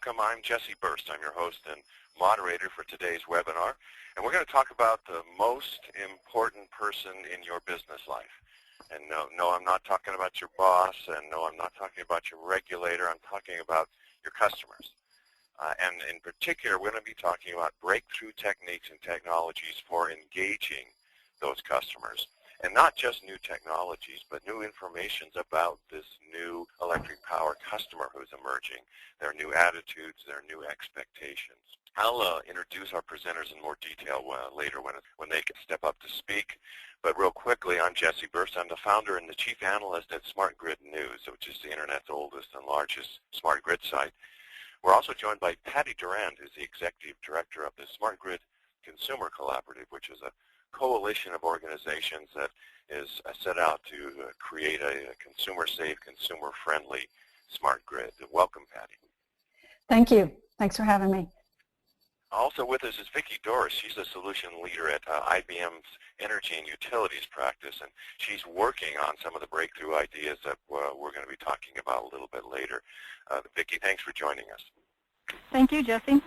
welcome. I'm Jesse Berst. I'm your host and moderator for today's webinar, and we're going to talk about the most important person in your business life. And no, I'm not talking about your boss, and no, I'm not talking about your regulator. I'm talking about your customers. And in particular, we're going to be talking about breakthrough techniques and technologies for engaging those customers. And not just new technologies, but new information about this new electric power customer who's emerging, their new attitudes, their new expectations. I'll introduce our presenters in more detail later when they can step up to speak. But real quickly, I'm Jesse Berst. I'm the founder and the chief analyst at SmartGridNews, which is the Internet's oldest and largest smart grid site. We're also joined by Patty Durand, who's the executive director of the SmartGrid Consumer Collaborative, which is a coalition of organizations that is set out to create a consumer-safe, consumer-friendly smart grid. Welcome, Patty. Thank you. Thanks for having me. Also with us is Vickie Dorris. She's a solution leader at IBM's Energy and Utilities practice, and she's working on some of the breakthrough ideas that we're going to be talking about a little bit later. Vickie, thanks for joining us. Thank you, Jesse.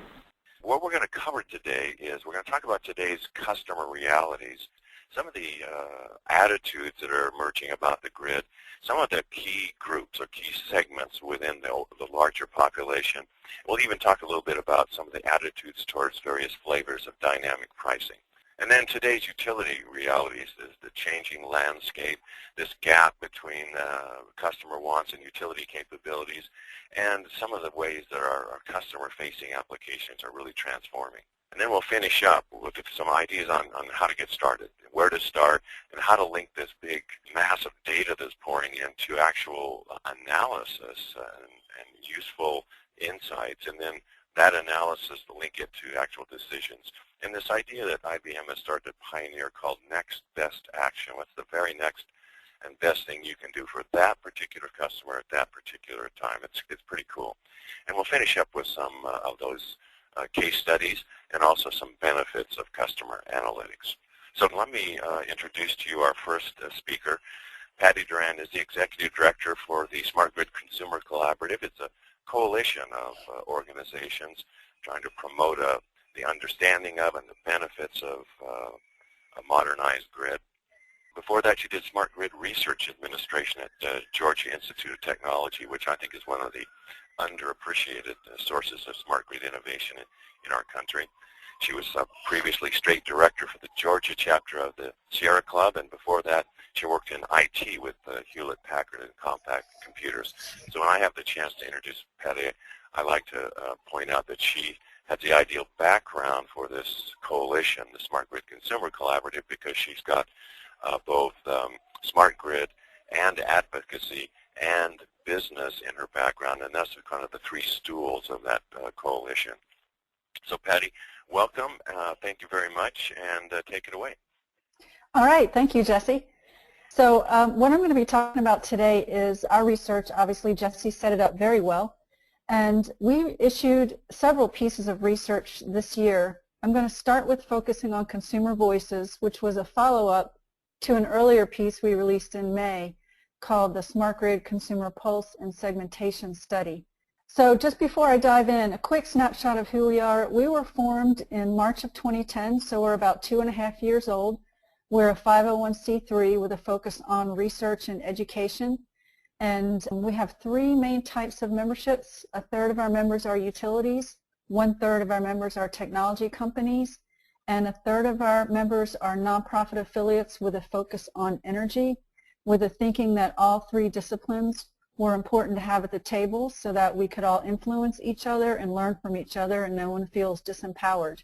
What we're going to cover today is we're going to talk about today's customer realities, some of the attitudes that are emerging about the grid, some of the key groups or key segments within the larger population. We'll even talk a little bit about some of the attitudes towards various flavors of dynamic pricing. And then today's utility realities is the changing landscape, this gap between customer wants and utility capabilities, and some of the ways that our customer-facing applications are really transforming. And then we'll finish up with some ideas on how to get started, where to start, and how to link this big mass of data that's pouring into actual analysis and useful insights, and then that analysis to link it to actual decisions. And this idea that IBM has started to pioneer called next best action. What's the very next and best thing you can do for that particular customer at that particular time? It's pretty cool. And we'll finish up with some of those case studies and also some benefits of customer analytics. So let me introduce to you our first speaker. Patty Durand is the executive director for the Smart Grid Consumer Collaborative. It's a coalition of organizations trying to promote the understanding of and the benefits of a modernized grid. Before that, she did Smart Grid Research Administration at the Georgia Institute of Technology, which I think is one of the underappreciated sources of smart grid innovation in our country. She was previously state director for the Georgia chapter of the Sierra Club, and before that, she worked in IT with Hewlett-Packard and Compaq Computers. So when I have the chance to introduce Patty, I like to point out that she has the ideal background for this coalition, the Smart Grid Consumer Collaborative, because she's got both smart grid and advocacy and business in her background, and that's kind of the three stools of that coalition. So Patty, welcome. Thank you very much, and take it away. All right. Thank you, Jesse. So what I'm going to be talking about today is our research. Obviously, Jesse set it up very well. And we issued several pieces of research this year. I'm going to start with focusing on consumer voices, which was a follow-up to an earlier piece we released in May called the Smart Grid Consumer Pulse and Segmentation Study. So just before I dive in, a quick snapshot of who we are. We were formed in March of 2010, so we're about 2.5 years old. We're a 501c3 with a focus on research and education. And we have three main types of memberships. A third of our members are utilities, 1/3 of our members are technology companies, and a third of our members are nonprofit affiliates with a focus on energy, with the thinking that all three disciplines were important to have at the table so that we could all influence each other and learn from each other and no one feels disempowered.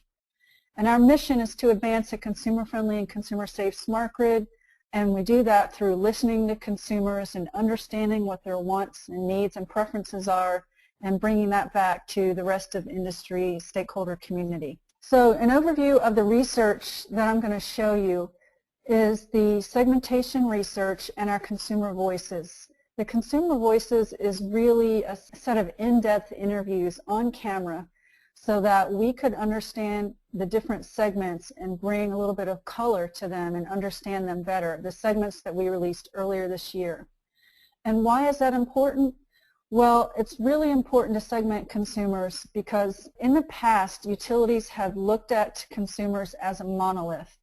And our mission is to advance a consumer-friendly and consumer-safe smart grid. And we do that through listening to consumers and understanding what their wants and needs and preferences are and bringing that back to the rest of industry stakeholder community. So an overview of the research that I'm going to show you is the segmentation research and our consumer voices. The consumer voices is really a set of in-depth interviews on camera so that we could understand the different segments and bring a little bit of color to them and understand them better, the segments that we released earlier this year. And why is that important? Well, it's really important to segment consumers because in the past, utilities have looked at consumers as a monolith.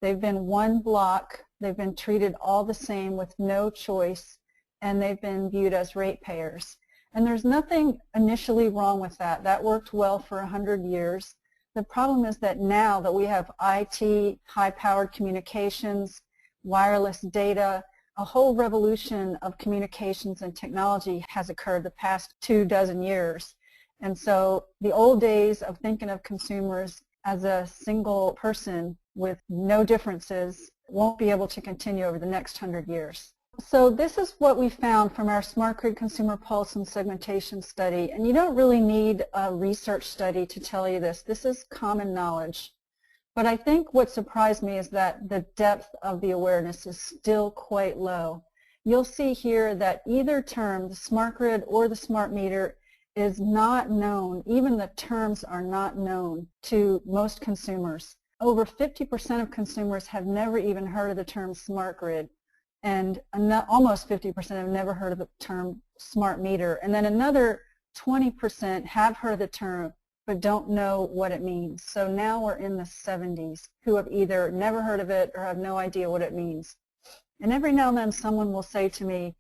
They've been one block, they've been treated all the same with no choice, and they've been viewed as ratepayers. And there's nothing initially wrong with that. That worked well for 100 years. The problem is that now that we have IT, high-powered communications, wireless data, a whole revolution of communications and technology has occurred the past 24 years. And so the old days of thinking of consumers as a single person with no differences won't be able to continue over the next 100 years. So this is what we found from our Smart Grid Consumer Pulse and Segmentation Study. And you don't really need a research study to tell you this. This is common knowledge. But I think what surprised me is that the depth of the awareness is still quite low. You'll see here that either term, the smart grid or the smart meter, is not known. Even the terms are not known to most consumers. Over 50% of consumers have never even heard of the term smart grid, and almost 50% have never heard of the term smart meter. And then another 20% have heard of the term but don't know what it means. So now we're in the 70s who have either never heard of it or have no idea what it means. And every now and then someone will say to me,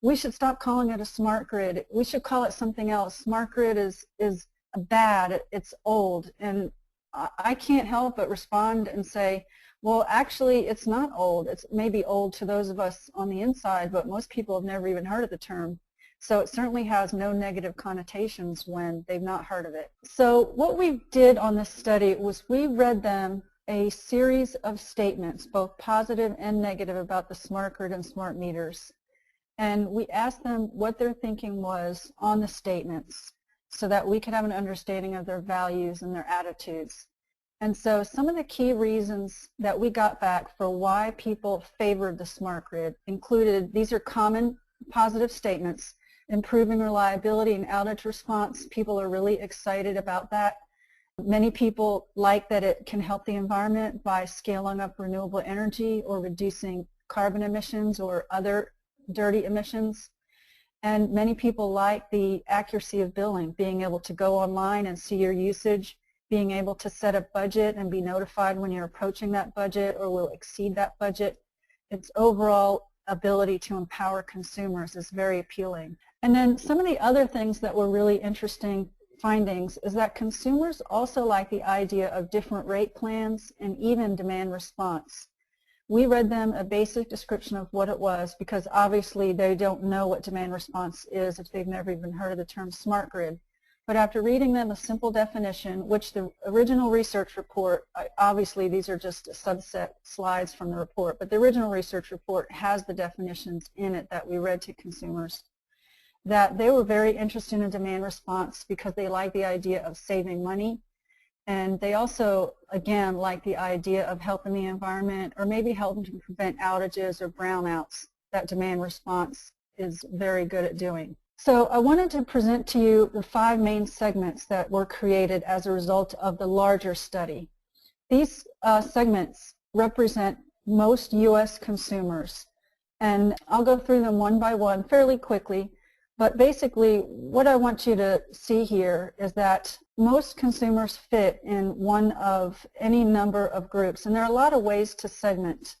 we should stop calling it a smart grid. We should call it something else. Smart grid is bad. It's old. And I can't help but respond and say, well, actually, it's not old. It's maybe old to those of us on the inside, but most people have never even heard of the term. So it certainly has no negative connotations when they've not heard of it. So what we did on this study was we read them a series of statements, both positive and negative, about the smart grid and smart meters. And we asked them what their thinking was on the statements so that we could have an understanding of their values and their attitudes. And so some of the key reasons that we got back for why people favored the smart grid included, these are common positive statements: improving reliability and outage response. People are really excited about that. Many people like that it can help the environment by scaling up renewable energy or reducing carbon emissions or other dirty emissions. And many people like the accuracy of billing, being able to go online and see your usage, being able to set a budget and be notified when you're approaching that budget or will exceed that budget. Its overall ability to empower consumers is very appealing. And then some of the other things that were really interesting findings is that consumers also like the idea of different rate plans and even demand response. We read them a basic description of what it was because obviously they don't know what demand response is if they've never even heard of the term smart grid. But after reading them a simple definition, which the original research report, obviously these are just subset slides from the report, but the original research report has the definitions in it that we read to consumers, that they were very interested in demand response because they like the idea of saving money. And they also, again, like the idea of helping the environment or maybe helping to prevent outages or brownouts that demand response is very good at doing. So I wanted to present to you the 5 main segments that were created as a result of the larger study. These segments represent most U.S. consumers, and I'll go through them one by one fairly quickly. But basically, what I want you to see here is that most consumers fit in one of any number of groups, and there are a lot of ways to segment.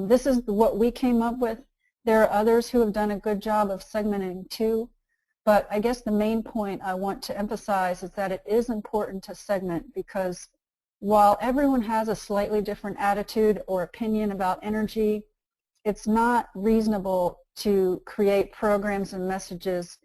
This is what we came up with. There are others who have done a good job of segmenting too, but I guess the main point I want to emphasize is that it is important to segment because while everyone has a slightly different attitude or opinion about energy, it's not reasonable to create programs and messages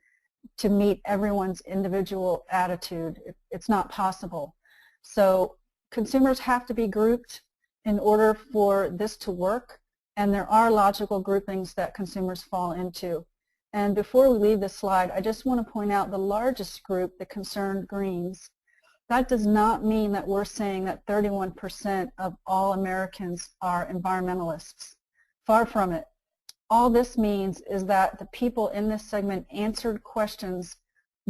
to meet everyone's individual attitude. It's not possible. So consumers have to be grouped in order for this to work, and there are logical groupings that consumers fall into. And before we leave this slide, I just want to point out the largest group, the concerned Greens. That does not mean that we're saying that 31% of all Americans are environmentalists. Far from it. All this means is that the people in this segment answered questions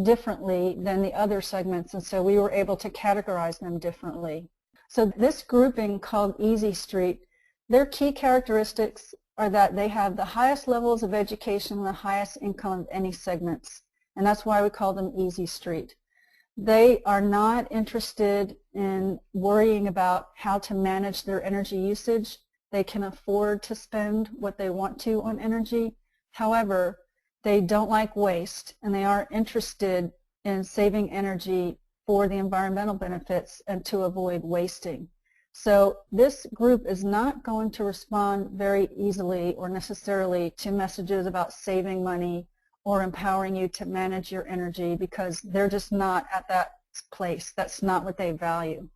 differently than the other segments, and so we were able to categorize them differently. So this grouping called Easy Street, their key characteristics are that they have the highest levels of education and the highest income of any segments. and that's why we call them Easy Street. They are not interested in worrying about how to manage their energy usage. They can afford to spend what they want to on energy. However, they don't like waste, and they are interested in saving energy for the environmental benefits and to avoid wasting. So this group is not going to respond very easily or necessarily to messages about saving money or empowering you to manage your energy, because they're just not at that place. That's not what they value.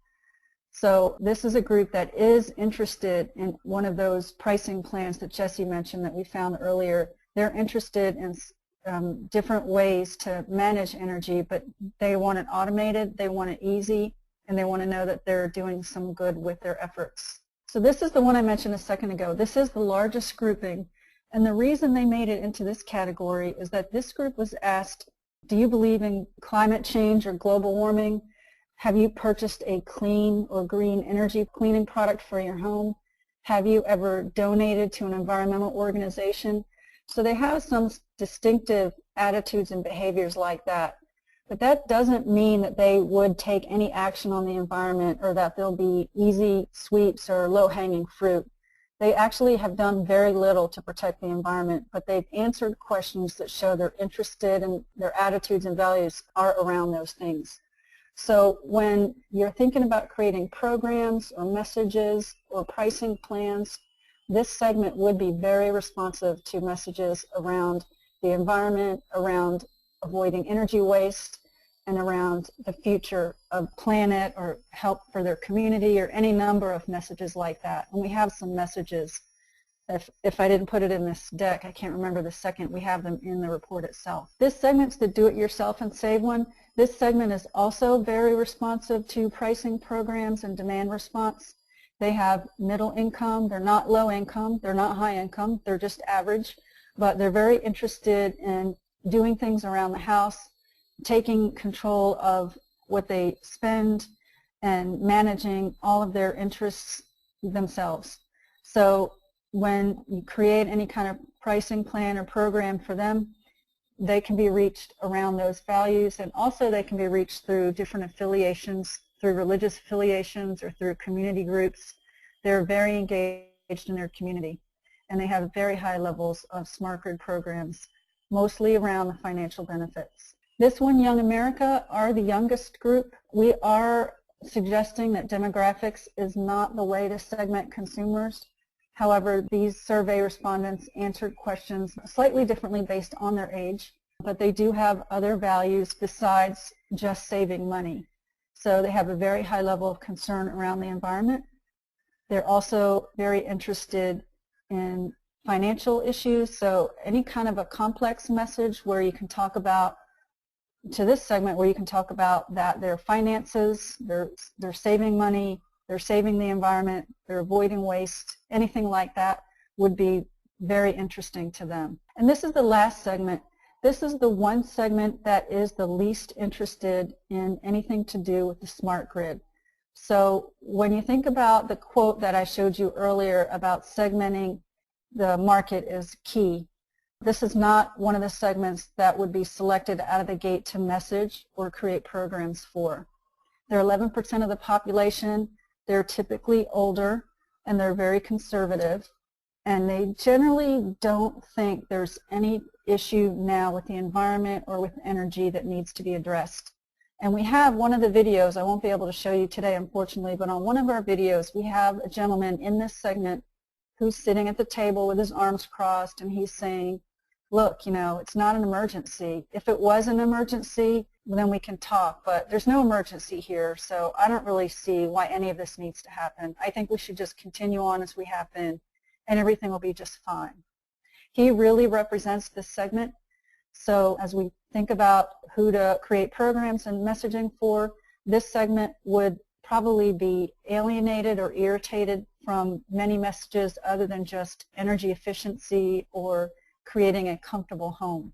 So this is a group that is interested in one of those pricing plans that Jesse mentioned that we found earlier. They're interested in different ways to manage energy, but they want it automated, they want it easy, and they want to know that they're doing some good with their efforts. So this is the one I mentioned a second ago. This is the largest grouping, and the reason they made it into this category is that this group was asked, do you believe in climate change or global warming? Have you purchased a clean or green energy cleaning product for your home? Have you ever donated to an environmental organization? So they have some distinctive attitudes and behaviors like that. But that doesn't mean that they would take any action on the environment or that there'll be easy sweeps or low-hanging fruit. They actually have done very little to protect the environment, but they've answered questions that show they're interested and their attitudes and values are around those things. So when you're thinking about creating programs or messages or pricing plans, this segment would be very responsive to messages around the environment, around avoiding energy waste, and around the future of planet or help for their community or any number of messages like that. And we have some messages. If I didn't put it in this deck, I can't remember the second, we have them in the report itself. This segment's the do-it-yourself and save one. This segment is also very responsive to pricing programs and demand response. They have middle income, they're not low income, they're not high income, they're just average, but they're very interested in doing things around the house, taking control of what they spend, and managing all of their interests themselves. So when you create any kind of pricing plan or program for them, they can be reached around those values, and also they can be reached through different affiliations, through religious affiliations or through community groups. They're very engaged in their community, and they have very high levels of smart grid programs, mostly around the financial benefits. This one, Young America, are the youngest group. We are suggesting that demographics is not the way to segment consumers. However, these survey respondents answered questions slightly differently based on their age, but they do have other values besides just saving money. So they have a very high level of concern around the environment. They're also very interested in financial issues, so any kind of a complex message where you can talk about, to this segment where you can talk about that their finances, they're saving money, they're saving the environment, they're avoiding waste, anything like that would be very interesting to them. And this is the last segment. This is the one segment that is the least interested in anything to do with the smart grid. So when you think about the quote that I showed you earlier about segmenting the market is key, this is not one of the segments that would be selected out of the gate to message or create programs for. They're 11% of the population. They're typically older, and they're very conservative, and they generally don't think there's any issue now with the environment or with energy that needs to be addressed. And we have one of the videos, I won't be able to show you today unfortunately, but on one of our videos we have a gentleman in this segment who's sitting at the table with his arms crossed, and he's saying, look, you know, it's not an emergency. If it was an emergency, then we can talk, but there's no emergency here, so I don't really see why any of this needs to happen. I think we should just continue on as we have been, and everything will be just fine. He really represents this segment, so as we think about who to create programs and messaging for, this segment would probably be alienated or irritated from many messages other than just energy efficiency or creating a comfortable home.